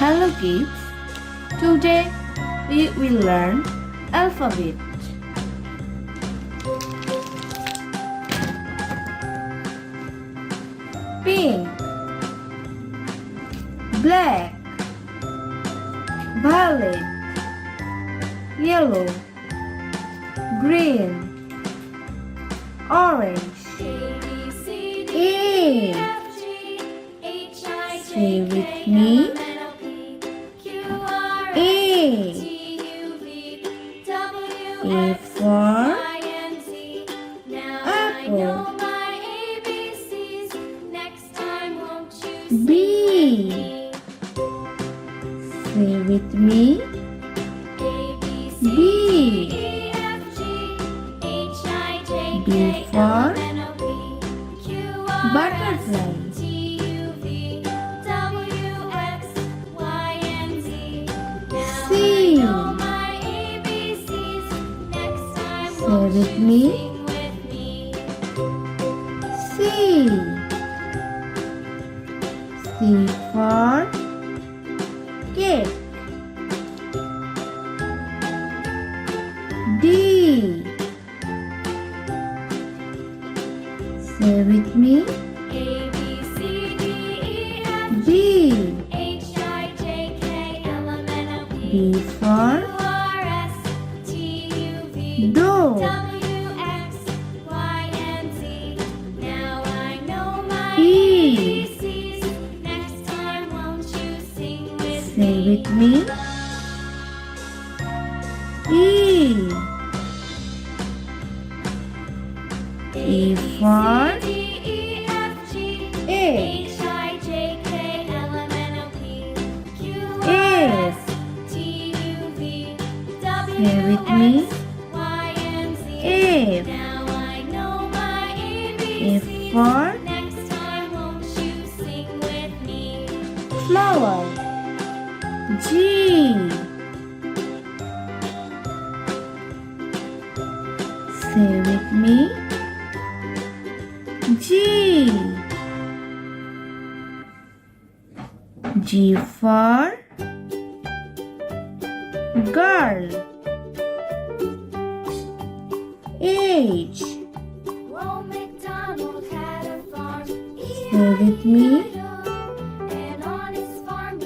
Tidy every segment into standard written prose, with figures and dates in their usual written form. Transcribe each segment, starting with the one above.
Hello kids, today we will learn alphabet. Pink, black, violet, yellow, green, orange. A. Say with me. A. A for apple. B. Say with me. B. B for butterfly. C. Say with me. C. C for cat. D. Say with me. D. D for dog. E. Say with me. E. E for egg. F. Say with me. F. F for flower. G. Say with me. G. G for girl. H. Say with me.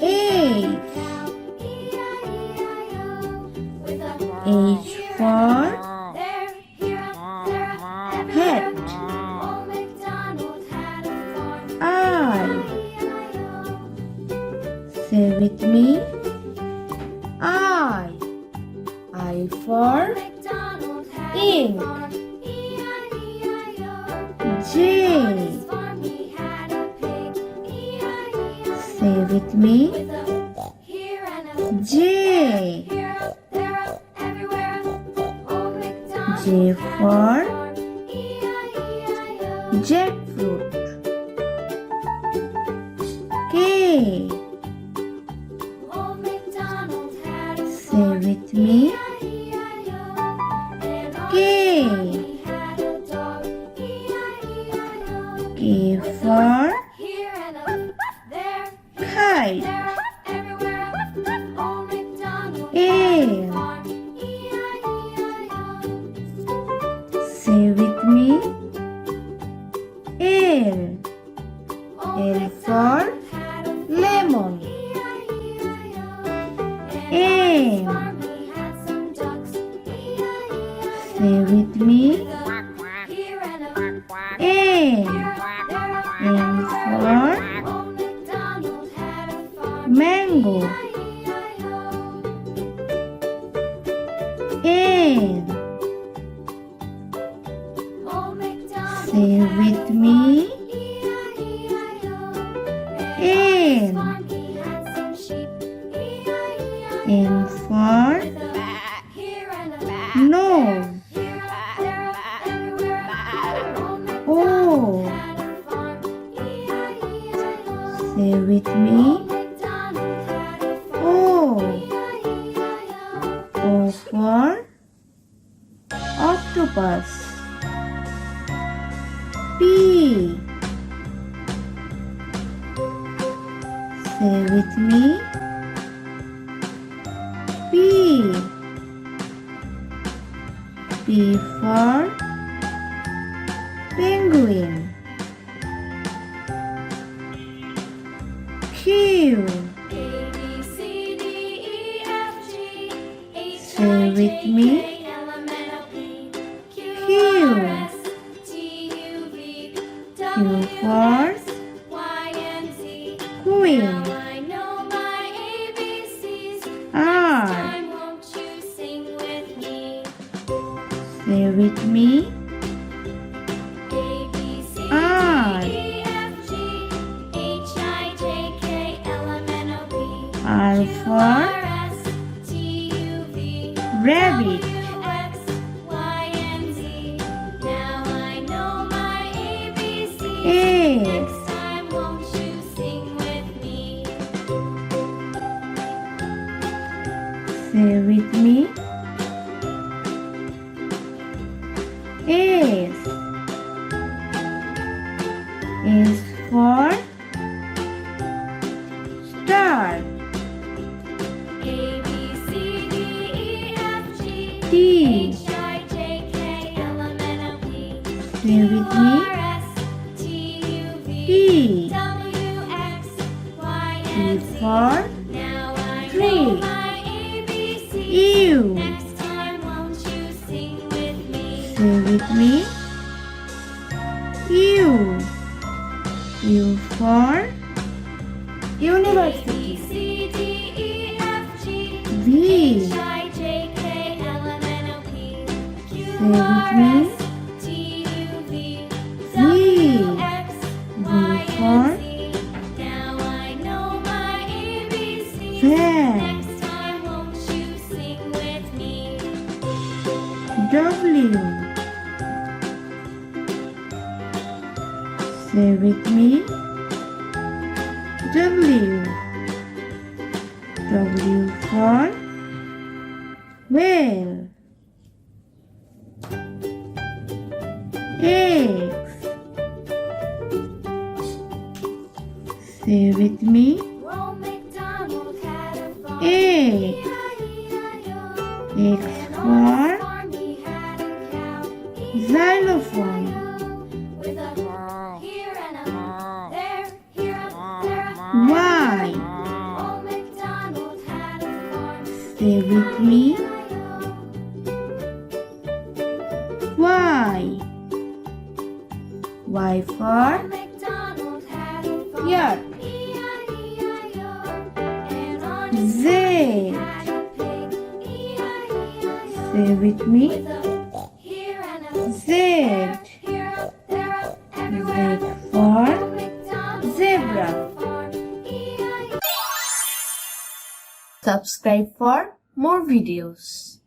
H. H for hat. I. Say with me. I. I for ink. J. Say with me. J. J for jackfruit. K. Say with me. K. K for kite. L. Say with me. L. L for lemon. M. Say with me. M. M for mango. N. Say with me. N. N for nose. O. Say with me. O. O for octopus. P. Say with me. P for penguin. Q. A, B, C, D, E, F, G, H, Say I, with J, me. K, L, M, N, O, P, Q, Q. R, S, T, U, V, Q W, for X, Y, and Z. queen. Now I know my ABCs. R. Next time, won't you sing with me? Say with me. A, B, C, R. D, E, F, G, H, I, J, K, L, M, N, O, P, R Q, for R, S, T, U, V, rabbit. W, X, Y, and Z. Now I know my ABCs. A. Next time, won't you sing with me? Say with me. S. S for star. A, B, C, D, E, F, G, T. H, I, J, K, L, M, N, O, P, Say with me. R, S, T, U, V, T. W, X, Y, T and Z. for Now I tree. know my ABCs. U. Next time, won't you sing with me? Say with me. U. U for A, university. B, C, D, E, F, G, V. H, I, J, K, L, M, N, O, P, Q, with R, me. S, T, U, V, V. W, X, V Y, for and Z. Now I know my ABCs. fan. Next time, won't you sing with me? W. Say with me. W. W for whale. X. Say with me. Old MacDonald had a farm. X. E-I-E-I-O. X And on his for farm he had a cow. xylophone. E-I-E-I-O. With a here and a there, here a there a Y. Old MacDonald had a farm. Say with me. E-I-E-I-O. Y. Y for Old MacDonald had a farm. yak. E-I-E-I-O. And on his Z. farm he had a pig. E-I-E-I-O. Say with me. With a here and a Z. there, here a there a everywhere. Z for Old MacDonald zebra. had a farm. E-I-E. Subscribe for more videos.